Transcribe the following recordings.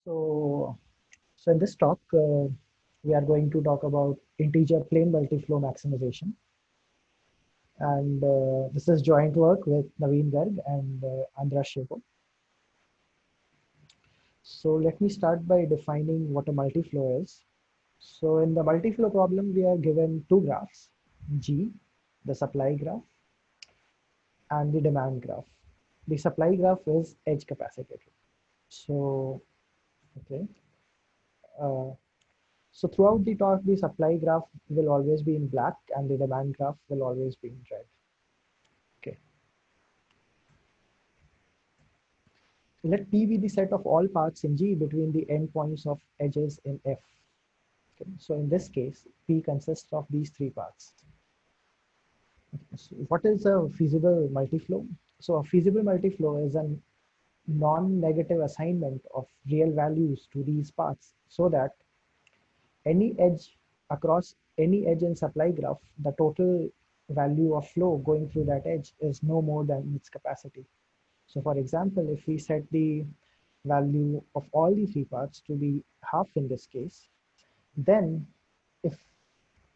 So, so in this talk, we are going to talk about integer plane multiflow maximization. And this is joint work with Naveen Garg and Andra Shebo. So let me start by defining what a multiflow is. So in the multiflow problem, we are given two graphs, G, the supply graph, and the demand graph. The supply graph is edge capacitor. So, okay. Uh, So throughout the talk, the supply graph will always be in black and the demand graph will always be in red. Okay. Let P be the set of all paths in G between the endpoints of edges in F. Okay. So in this case, P consists of these three paths. Okay. So what is a feasible multiflow? So a feasible multiflow is a non-negative assignment of real values to these paths so that any edge across any edge in supply graph, the total value of flow going through that edge is no more than its capacity. So for example, if we set the value of all the three paths to be half in this case, then if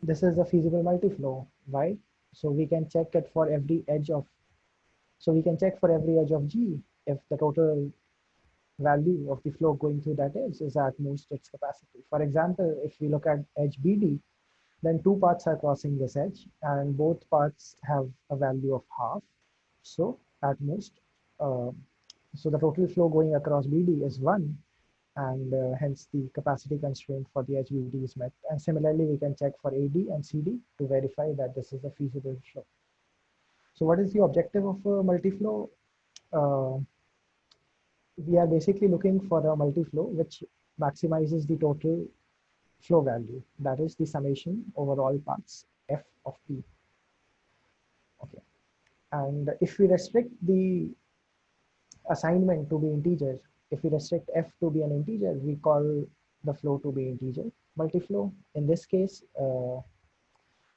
this is a feasible multiflow, why? So we can check it for every edge of, so we can check for every edge of G if the total value of the flow going through that edge is at most its capacity. For example, if we look at edge BD, then two paths are crossing this edge and both paths have a value of half. So at most, uh, so the total flow going across BD is 1 and hence the capacity constraint for the edge BD is met. And similarly, we can check for AD and CD to verify that this is a feasible flow. So what is the objective of a multiflow? Uh, we are basically looking for a multiflow which maximizes the total flow value. That is the summation over all paths F of P. Okay. And if we restrict the assignment to be integer, if we restrict F to be an integer, we call the flow to be integer multiflow. In this case,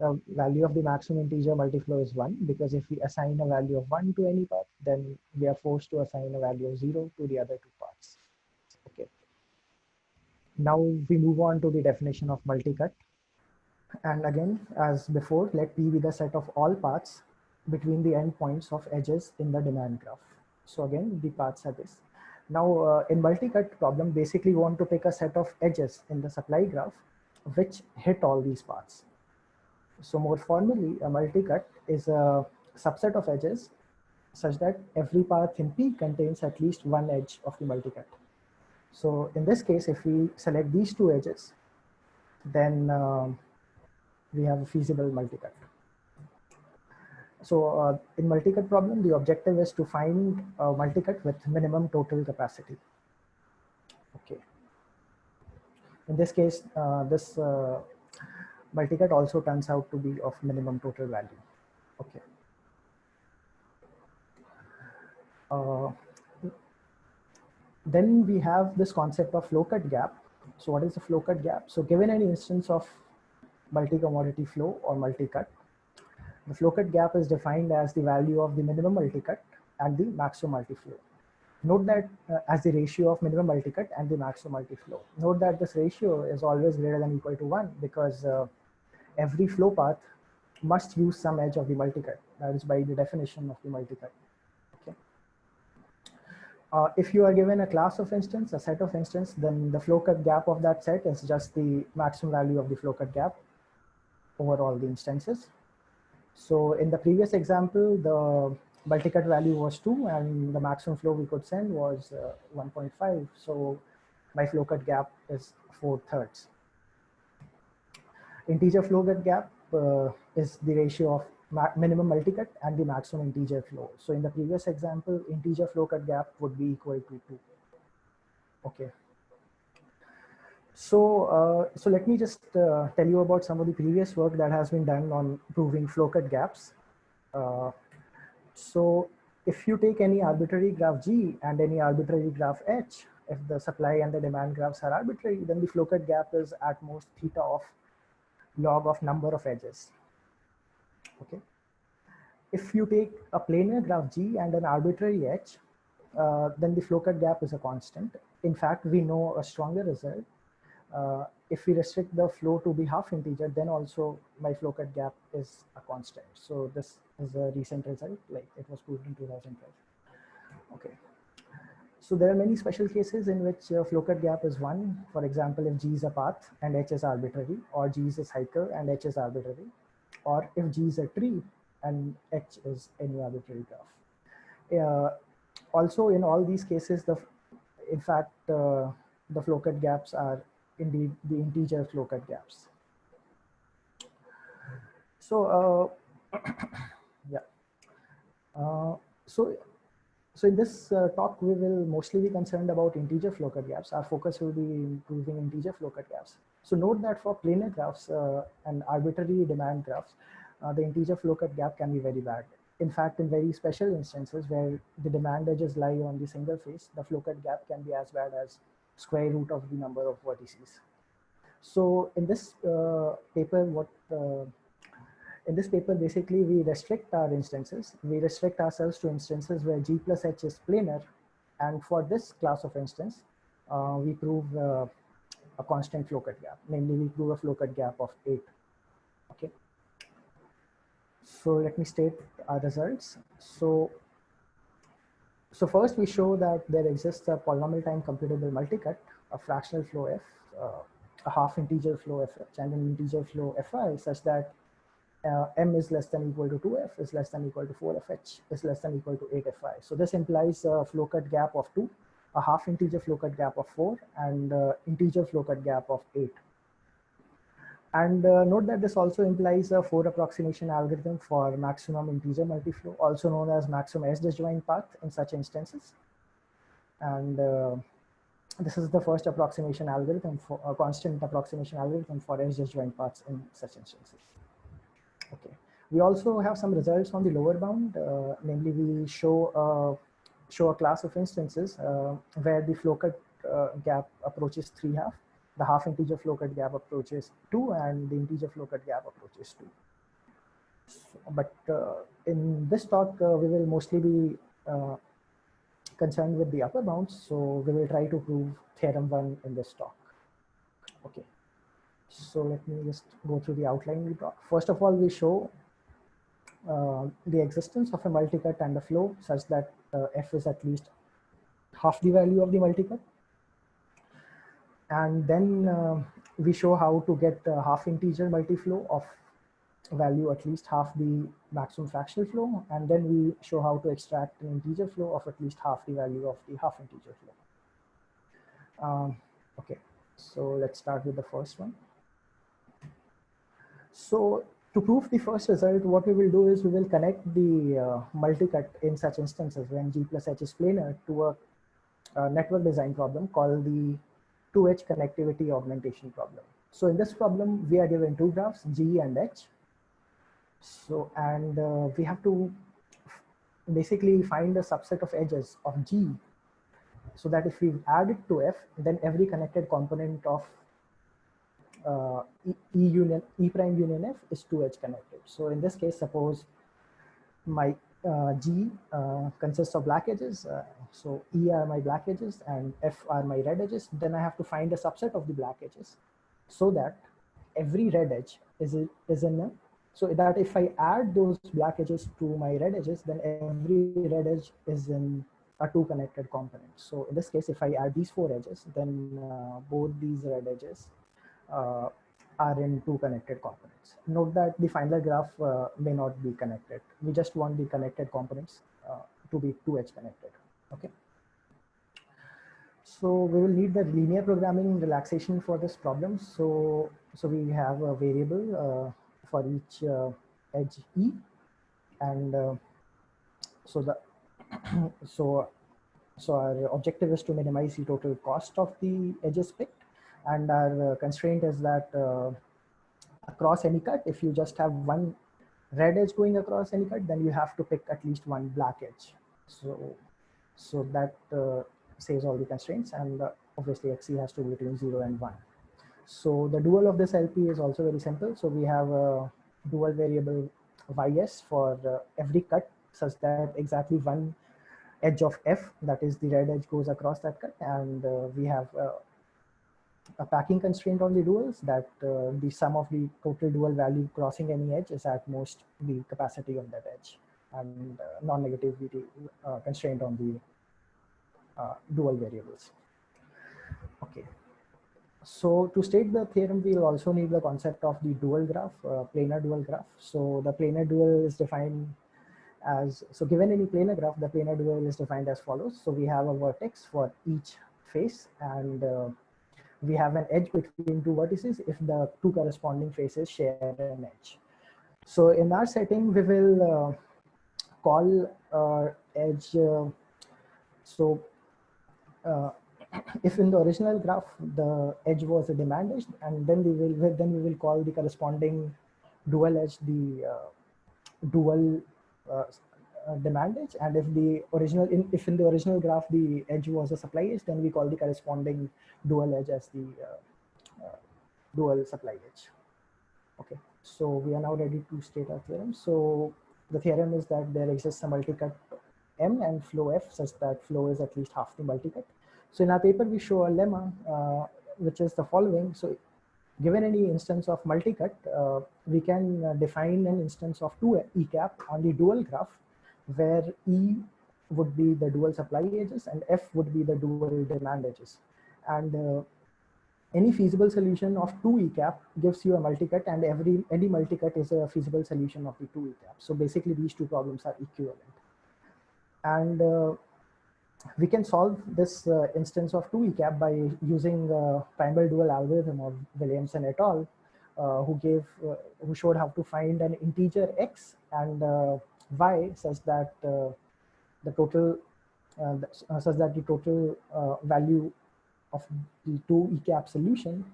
the value of the maximum integer multiflow is 1 because if we assign a value of 1 to any path, then we are forced to assign a value of 0 to the other two paths. Okay. Now we move on to the definition of multicut. And again, as before, let P be the set of all paths between the endpoints of edges in the demand graph. So again, the paths are this. Now, in multicut problem, basically we want to pick a set of edges in the supply graph which hit all these paths. So more formally, a multicut is a subset of edges such that every path in P contains at least one edge of the multicut. So in this case, if we select these two edges, then we have a feasible multicut. So in multicut problem, the objective is to find a multicut with minimum total capacity. Okay. In this case, this multicut also turns out to be of minimum total value. Okay. Uh, then we have this concept of flow cut gap. So what is the flow cut gap? So given any instance of multi-commodity flow or multicut, the flow cut gap is defined as the value of the minimum multicut and the maximum multiflow. Note that as the ratio of minimum multicut and the maximum multiflow. Note that this ratio is always greater than or equal to 1 because every flow path must use some edge of the multicut. That is by the definition of the multicut. Okay. If you are given a class of instance, a set of instance, then the flow cut gap of that set is just the maximum value of the flow cut gap over all the instances. So in the previous example, the multicut value was 2 and the maximum flow we could send was 1.5. So my flow cut gap is 4/3. Integer flow cut gap is the ratio of minimum multicut and the maximum integer flow. So in the previous example, integer flow cut gap would be equal to 2. Okay. So let me just tell you about some of the previous work that has been done on proving flow cut gaps. Uh, So if you take any arbitrary graph G and any arbitrary graph H, if the supply and the demand graphs are arbitrary, then the flow cut gap is at most theta of log of number of edges. Okay. If you take a planar graph G and an arbitrary H, then the flow cut gap is a constant. In fact, we know a stronger result. If we restrict the flow to be half integer, then also my flow cut gap is a constant. So this is a recent result, like it was proved in 2012. Okay. So there are many special cases in which flow cut gap is 1. For example, if G is a path and H is arbitrary, or G is a cycle and H is arbitrary, or if G is a tree and H is any arbitrary graph. Also, in all these cases, in fact, the flow cut gaps are indeed the integer flow cut gaps. So, yeah. Uh, so So in this talk, we will mostly be concerned about integer flow cut gaps. Our focus will be improving integer flow cut gaps. So note that for planar graphs and arbitrary demand graphs, the integer flow cut gap can be very bad. In fact, in very special instances where the demand edges lie on the single face, the flow cut gap can be as bad as square root of the number of vertices. So in this paper, in this paper, basically, we restrict our instances. We restrict ourselves to instances where G plus H is planar. And for this class of instance, we prove a constant flow cut gap. Namely, we prove a flow cut gap of 8. Okay. So let me state our results. So first we show that there exists a polynomial time computable multicut, a fractional flow f, a half integer flow f, and an integer flow fi, such that m is less than equal to 2f is less than equal to 4fh is less than equal to 8fi. So this implies a flow cut gap of 2, a half integer flow cut gap of 4, and integer flow cut gap of 8. And note that this also implies a 4 approximation algorithm for maximum integer multiflow, also known as maximum edge disjoint path in such instances. And this is the first approximation algorithm for a constant approximation algorithm for edge disjoint paths in such instances. Okay. We also have some results on the lower bound. Namely, we show a class of instances where the flow cut gap approaches 3/2. The half integer flow cut gap approaches 2, and the integer flow cut gap approaches 2. So, but in this talk, we will mostly be concerned with the upper bounds. So we will try to prove theorem 1 in this talk. Okay. So let me just go through the outline we talk. First of all, we show the existence of a multicut and a flow such that f is at least half the value of the multicut. And then we show how to get a half integer multiflow of value at least half the maximum fractional flow. And then we show how to extract an integer flow of at least half the value of the half integer flow. Okay, so let's start with the first one. So to prove the first result, what we will do is we will connect the multicut in such instances when G plus H is planar to a network design problem called the 2H connectivity augmentation problem. So in this problem, we are given two graphs, G and H. So, and we have to basically find a subset of edges of G so that if we add it to F, then every connected component of E prime union F is 2H connected. So in this case, suppose my G consists of black edges. So E are my black edges and F are my red edges. Then I have to find a subset of the black edges so that every red edge is in a, so that if I add those black edges to my red edges, then every red edge is in a two connected component. So in this case, if I add these four edges, then both these red edges are in two connected components. Note that the final graph may not be connected. We just want the connected components to be 2H connected. Okay. So we will need the linear programming relaxation for this problem. So we have a variable for each edge E, and so the so our objective is to minimize the total cost of the edges picked, and our constraint is that across any cut, if you just have one red edge going across any cut, then you have to pick at least one black edge. So that saves all the constraints, and obviously XC has to be between 0 and 1. So the dual of this LP is also very simple. So we have a dual variable YS for every cut such that exactly one edge of F, that is the red edge goes across that cut, and we have a packing constraint on the duals that the sum of the total dual value crossing any edge is at most the capacity of that edge, and non-negativity constraint on the dual variables. Okay. So to state the theorem, we'll also need the concept of the dual graph, planar dual graph. So the planar dual is defined as, so given any planar graph, the planar dual is defined as follows. So we have a vertex for each face, and we have an edge between two vertices if the two corresponding faces share an edge. So in our setting, we will call edge, if in the original graph the edge was a demand edge, and then we will call the corresponding dual edge the dual demand edge, and if in the original graph the edge was a supply edge, then we call the corresponding dual edge as the dual supply edge. Okay, so we are now ready to state our theorem. So the theorem is that there exists a multicut M and flow F such that flow is at least half the multicut. So in our paper, we show a lemma, which is the following. So given any instance of multicut, we can define an instance of two E cap on the dual graph, where E would be the dual supply edges and F would be the dual demand edges. And any feasible solution of two E cap gives you a multicut, and any multicut is a feasible solution of the two E cap. So basically these two problems are equivalent. And we can solve this instance of 2 E cap by using primal dual algorithm of Williamson et al., who showed how to find an integer x and y such that the total value of the 2 E cap solution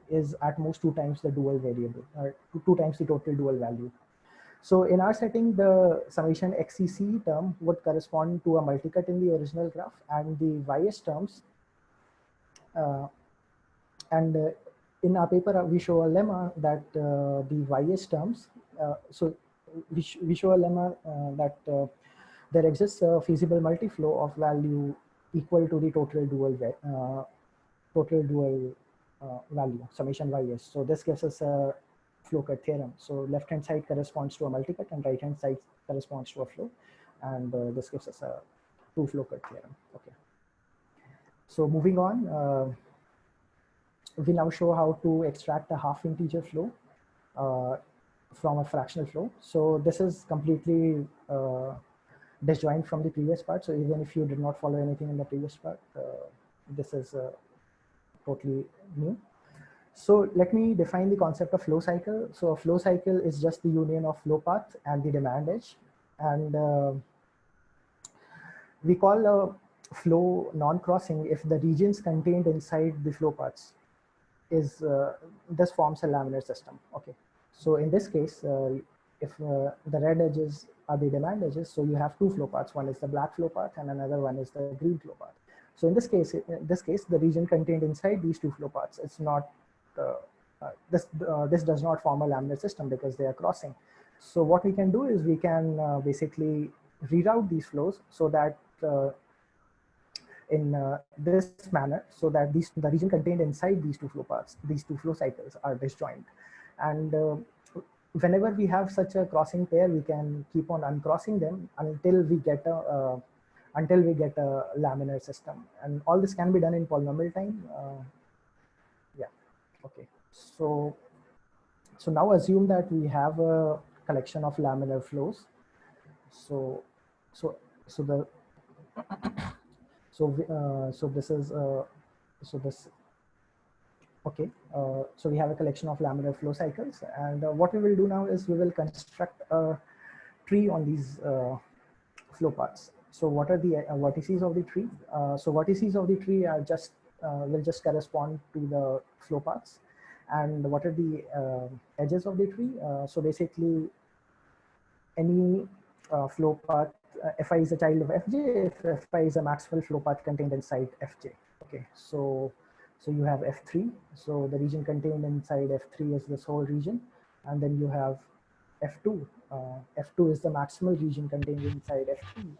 is at most 2 times the dual variable, or 2 times the total dual value. So in our setting, the summation XCC term would correspond to a multicut in the original graph, and the YS terms, in our paper, we show a lemma that the YS terms, so we show a lemma that there exists a feasible multiflow of value equal to the total dual value, summation YS. So this gives us a flow cut theorem. So left hand side corresponds to a multicut and right hand side corresponds to a flow, and this gives us a two flow cut theorem. Okay. So moving on, we now show how to extract a half integer flow from a fractional flow. So this is completely disjoint from the previous part. So even if you did not follow anything in the previous part, this is totally new. So let me define the concept of flow cycle. So a flow cycle is just the union of flow path and the demand edge. And we call a flow non-crossing if the regions contained inside the flow paths this forms a laminar system. Okay. So in this case, if the red edges are the demand edges, so you have two flow paths. One is the black flow path and another one is the green flow path. So in this case, the region contained inside these two flow paths, it's not this does not form a laminar system because they are crossing. So what we can do is we can basically reroute these flows so that in this manner, so that the region contained inside these two flow paths, these two flow cycles, are disjoint. And whenever we have such a crossing pair, we can keep on uncrossing them until we get a laminar system. And all this can be done in polynomial time. Yeah. Okay. So now assume that we have a collection of laminar flows. So we have a collection of laminar flow cycles, and what we will do now is we will construct a tree on these flow paths. So what are the vertices of the tree? So vertices of the tree are will just correspond to the flow paths. And what are the edges of the tree? So basically, any flow path, Fi is a child of Fj, if Fi is a maximal flow path contained inside Fj. Okay, so you have F3. So the region contained inside F3 is this whole region, and then you have F2. F2 is the maximal region contained inside F3.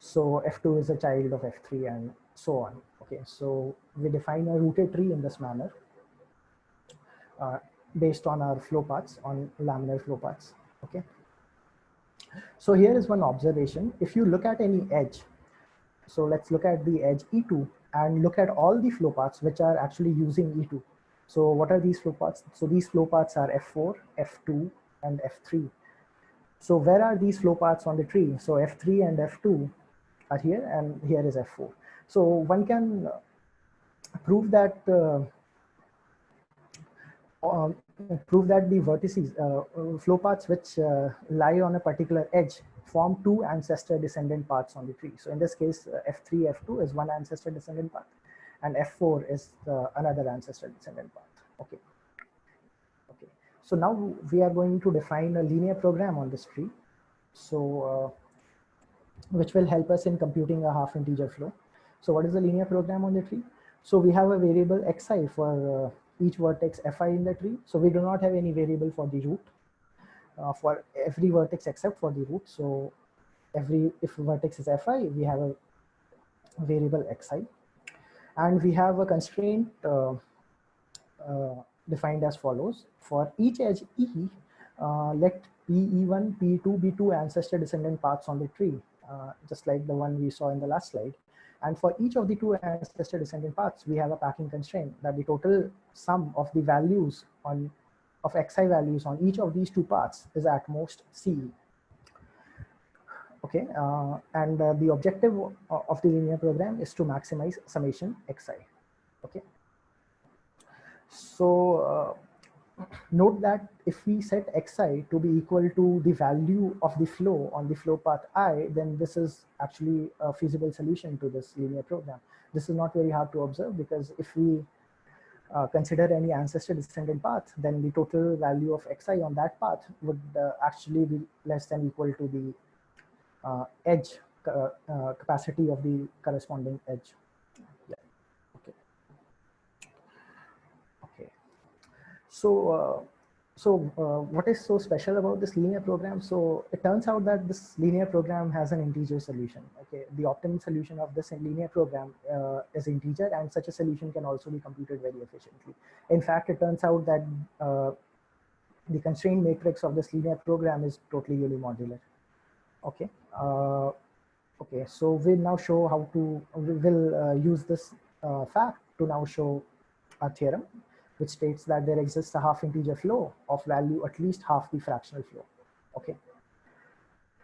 So F2 is a child of F3 and so on. Okay, so we define a rooted tree in this manner uh, based on our flow paths, on laminar flow paths. Okay, so here is one observation. If you look at any edge, so let's look at the edge E2 and look at all the flow paths which are actually using E2. So what are these flow paths? So these flow paths are F4, F2, and F3. So where are these flow paths on the tree? So F3 and F2 are here, and here is F4. So one can prove that uh, the vertices, flow paths which lie on a particular edge form two ancestor descendant paths on the tree. So in this case, F3, F2 is one ancestor descendant path, and F4 is another ancestor descendant path. Okay. Okay. So now we are going to define a linear program on this tree. So which will help us in computing a half integer flow. So what is the linear program on the tree? So we have a variable xi for each vertex fi in the tree. So we do not have any variable for the root for every vertex except for the root. So if vertex is fi, we have a variable xi, and we have a constraint defined as follows. For each edge e, let pe1, pe2 be two ancestor descendant paths on the tree, just like the one we saw in the last slide. And for each of the two ancestor descendant paths, we have a packing constraint that the total sum of the values of xi values on each of these two paths is at most ce. Okay, and the objective of the linear program is to maximize summation xi. Okay, so note that if we set xi to be equal to the value of the flow on the flow path I, then this is actually a feasible solution to this linear program. This is not very hard to observe, because if we consider any ancestor descendant path, then the total value of xi on that path would actually be less than equal to the edge capacity of the corresponding edge. Yeah. Okay. Okay. So what is so special about this linear program? So it turns out that this linear program has an integer solution. Okay, the optimal solution of this linear program is integer, and such a solution can also be computed very efficiently. In fact, it turns out that the constraint matrix of this linear program is totally unimodular. Okay. Okay, so we'll now show how to, we will use this fact to now show a theorem which states that there exists a half integer flow of value at least half the fractional flow. Okay,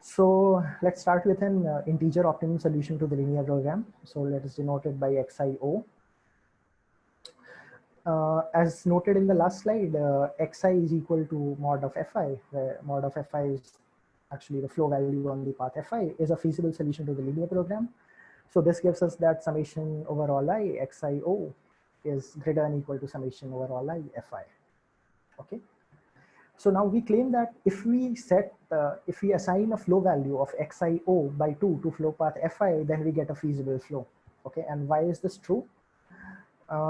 so let's start with an integer optimum solution to the linear program. So let us denote it by xio. As noted in the last slide, xi is equal to mod of fi, where mod of fi is actually the flow value on the path fi, is a feasible solution to the linear program. So this gives us that summation over all I xio is greater than equal to summation over all I fi. Okay. So now we claim that if we assign a flow value of xio by 2 to flow path fi, then we get a feasible flow. Okay. And why is this true?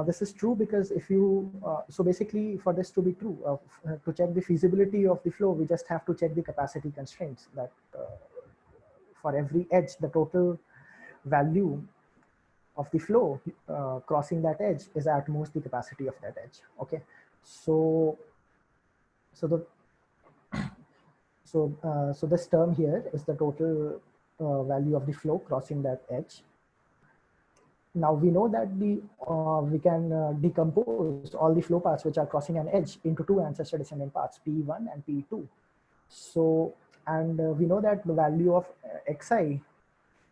This is true because if you, so basically for this to be true, to check the feasibility of the flow, we just have to check the capacity constraints, that for every edge, the total value of the flow crossing that edge is at most the capacity of that edge. Okay, so so this term here is the total value of the flow crossing that edge. Now we know that we can decompose all the flow paths which are crossing an edge into two ancestor descendant paths, P1 and P2. So, and we know that the value of xi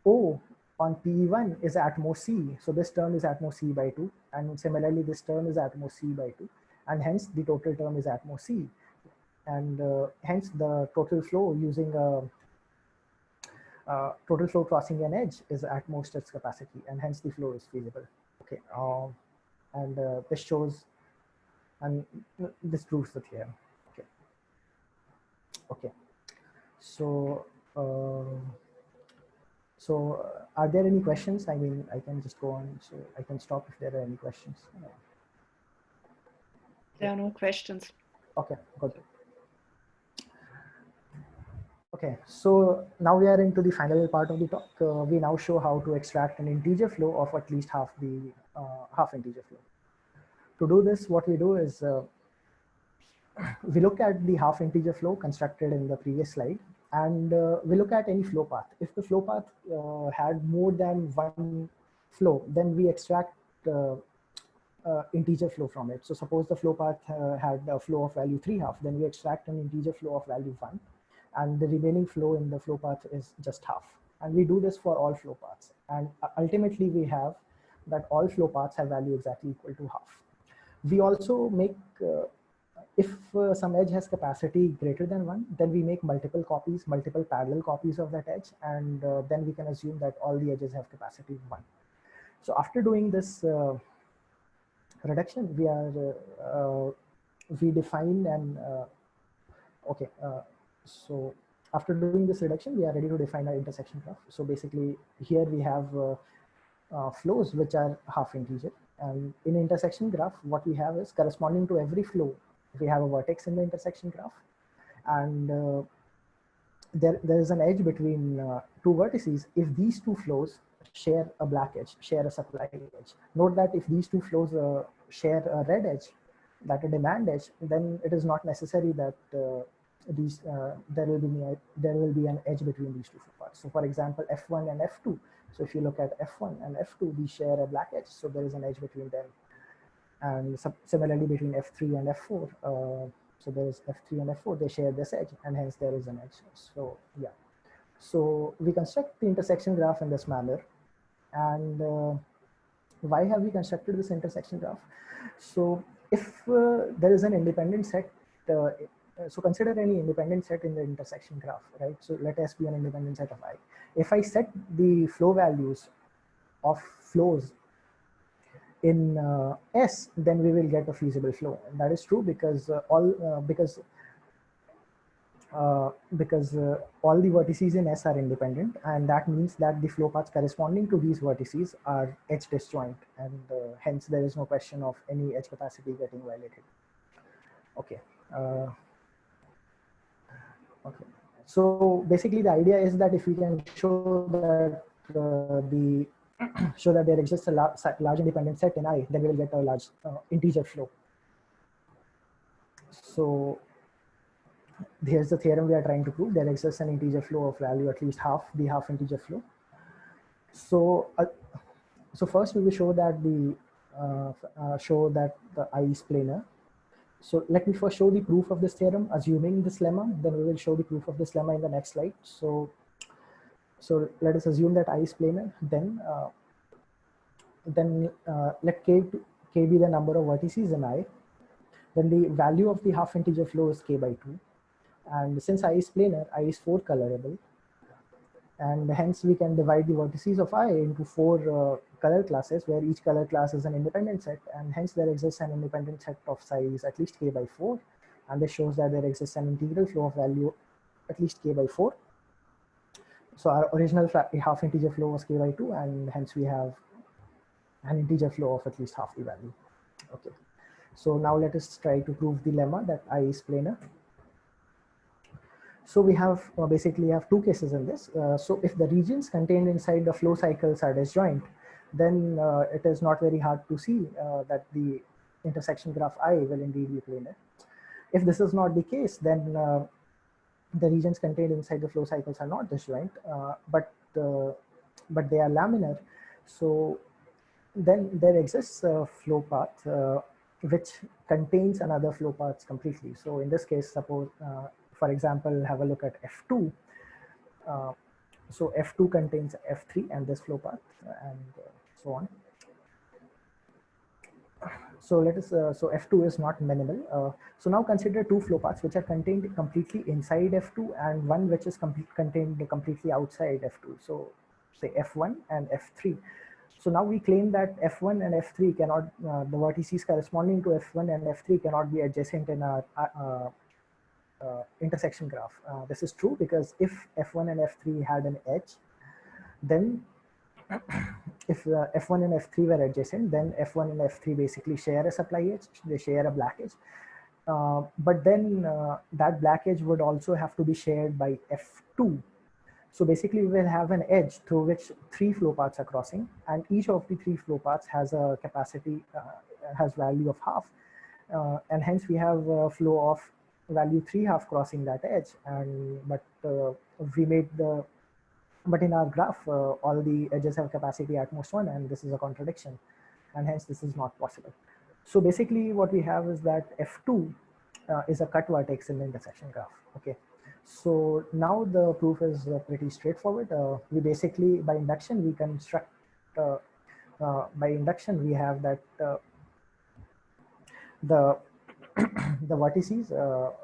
O on P1 is at most C. So this term is at most C by 2. And similarly, this term is at most C by 2. And hence the total term is at most C. And hence the total flow using total flow crossing an edge is at most its capacity, and hence the flow is feasible. Okay, and this shows, and this proves the theorem. Okay, okay. So, are there any questions? I mean, I can just go on. So I can stop if there are any questions. There are no questions. Okay, good. Okay, so now we are into the final part of the talk. We now show how to extract an integer flow of at least half the half integer flow. To do this, what we do is we look at the half integer flow constructed in the previous slide, and we look at any flow path. If the flow path had more than one flow, then we extract integer flow from it. So suppose the flow path had a flow of value 3/2, then we extract an integer flow of value 1, and the remaining flow in the flow path is just half. And we do this for all flow paths. And ultimately we have that all flow paths have value exactly equal to half. We also make, if some edge has capacity greater than 1, then we make multiple copies, multiple parallel copies of that edge, and then we can assume that all the edges have capacity 1. So after doing this reduction, we define an okay. So after doing this reduction, we are ready to define our intersection graph. So basically, here we have flows which are half integer, and in intersection graph, what we have is corresponding to every flow, we have a vertex in the intersection graph, and there is an edge between two vertices. If these two flows share a black edge, share a supply edge. Note that if these two flows share a red edge, that a demand edge, then it is not necessary that there will be an edge between these two parts. So for example, F1 and F2. So if you look at F1 and F2, these share a black edge, so there is an edge between them. And similarly between F3 and F4, so there is F3 and F4, they share this edge, and hence there is an edge. So yeah, so we construct the intersection graph in this manner. And why have we constructed this intersection graph? So if there is an independent set, so consider any independent set in the intersection graph, right? So let S be an independent set of I. If I set the flow values of flows in S, then we will get a feasible flow. And that is true because all the vertices in S are independent, and that means that the flow paths corresponding to these vertices are edge disjoint, and hence there is no question of any edge capacity getting violated. Okay. Okay. So basically, the idea is that if we can show that show that there exists a large independent set in I, then we will get a large integer flow. So here's the theorem we are trying to prove. There exists an integer flow of value at least half the half integer flow. So so first we will show that the I is planar. So let me first show the proof of this theorem, assuming this lemma, then we will show the proof of this lemma in the next slide. So let us assume that I is planar, then let k be the number of vertices in I. Then the value of the half integer flow is k by 2. And since I is planar, I is 4 colorable. And hence we can divide the vertices of I into 4 color classes, where each color class is an independent set, and hence there exists an independent set of size at least k by 4. And this shows that there exists an integral flow of value at least k by 4. So our original half integer flow was k by 2, and hence we have an integer flow of at least half the value. Okay. So now let us try to prove the lemma that I is planar. So we have basically have two cases in this. So if the regions contained inside the flow cycles are disjoint, then it is not very hard to see that the intersection graph I will indeed be planar. If this is not the case, then the regions contained inside the flow cycles are not disjoint, but they are laminar. So then there exists a flow path which contains another flow path completely. So in this case, suppose for example, have a look at F2. So F2 contains F3 and this flow path, and so on. So let us, so F2 is not minimal. So now consider two flow paths which are contained completely inside F2 and one which is contained completely outside F2. So say F1 and F3. So now we claim that F1 and F3 cannot, the vertices corresponding to F1 and F3 cannot be adjacent in our intersection graph. This is true because if F1 and F3 had an edge, then if F1 and F3 were adjacent, then F1 and F3 basically share a supply edge, they share a black edge. But then that black edge would also have to be shared by F2. So basically, we will have an edge through which 3 flow paths are crossing, and each of the 3 flow paths has a capacity, has value of half, and hence we have a flow of value 3/2 crossing that edge. And we made the but in our graph, all the edges have capacity at most 1, and this is a contradiction, and hence this is not possible. So basically, what we have is that F2 is a cut vertex in the intersection graph. Okay. So now the proof is pretty straightforward. We basically, by induction, we construct, by induction, we have that the the vertices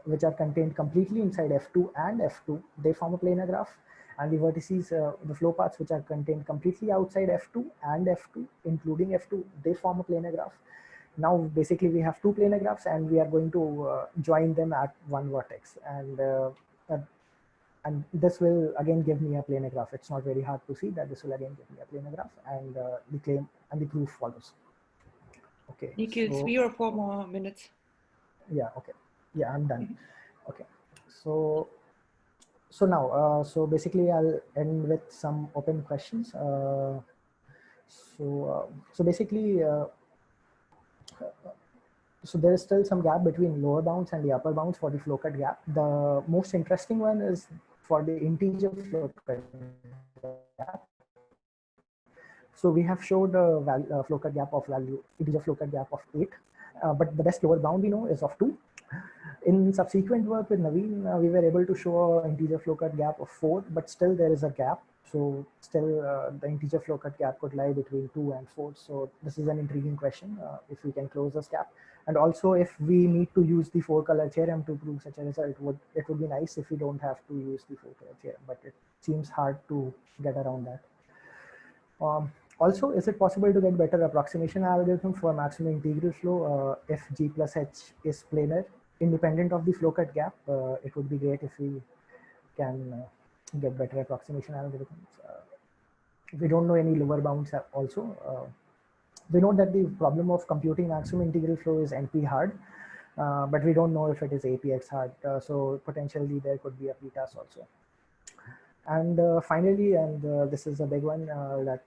which are contained completely inside F2 and F2, they form a planar graph. And the vertices, the flow paths which are contained completely outside F2 and F2, including F2, they form a planar graph. Now, basically, we have 2 planar graphs, and we are going to join them at one vertex. And this will again give me a planar graph. It's not very hard to see that this will again give me a planar graph, and the claim and the proof follows. Okay. Nikhil, so, 3 or 4 more minutes. Yeah. Okay. Yeah, I'm done. Okay. So now, so basically, I'll end with some open questions. So basically, so there is still some gap between lower bounds and the upper bounds for the flow cut gap. The most interesting one is for the integer flow cut gap. So we have showed a flow cut gap of value, integer flow cut gap of 8, but the best lower bound we know is of 2. In subsequent work with Naveen, we were able to show an integer flow cut gap of 4, but still there is a gap. So still the integer flow cut gap could lie between 2 and 4. So this is an intriguing question, if we can close this gap. And also, if we need to use the 4-color theorem to prove such a result, it would be nice if we don't have to use the 4-color theorem, but it seems hard to get around that. Also, is it possible to get better approximation algorithm for maximum integral flow if G plus H is planar, independent of the flow cut gap? It would be great if we can get better approximation algorithms. We don't know any lower bounds also. We know that the problem of computing maximum integral flow is NP hard, but we don't know if it is APX hard. So potentially there could be a PTAS also. And finally, and this is a big one, that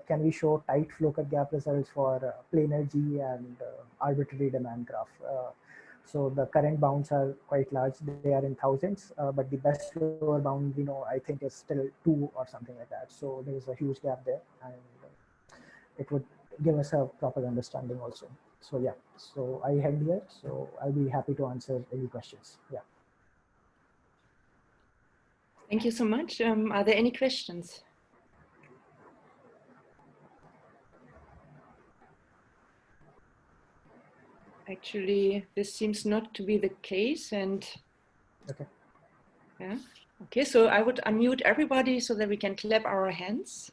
can we show tight flow cut gap results for planar G and arbitrary demand graph? So the current bounds are quite large; they are in thousands, but the best lower bound we know, I think, is still 2 or something like that. So there is a huge gap there, and it would give us a proper understanding also. So yeah, so I end here. So I'll be happy to answer any questions. Yeah. Thank you so much. Are there any questions? Actually, this seems not to be the case. And okay. Yeah. Okay, so I would unmute everybody so that we can clap our hands.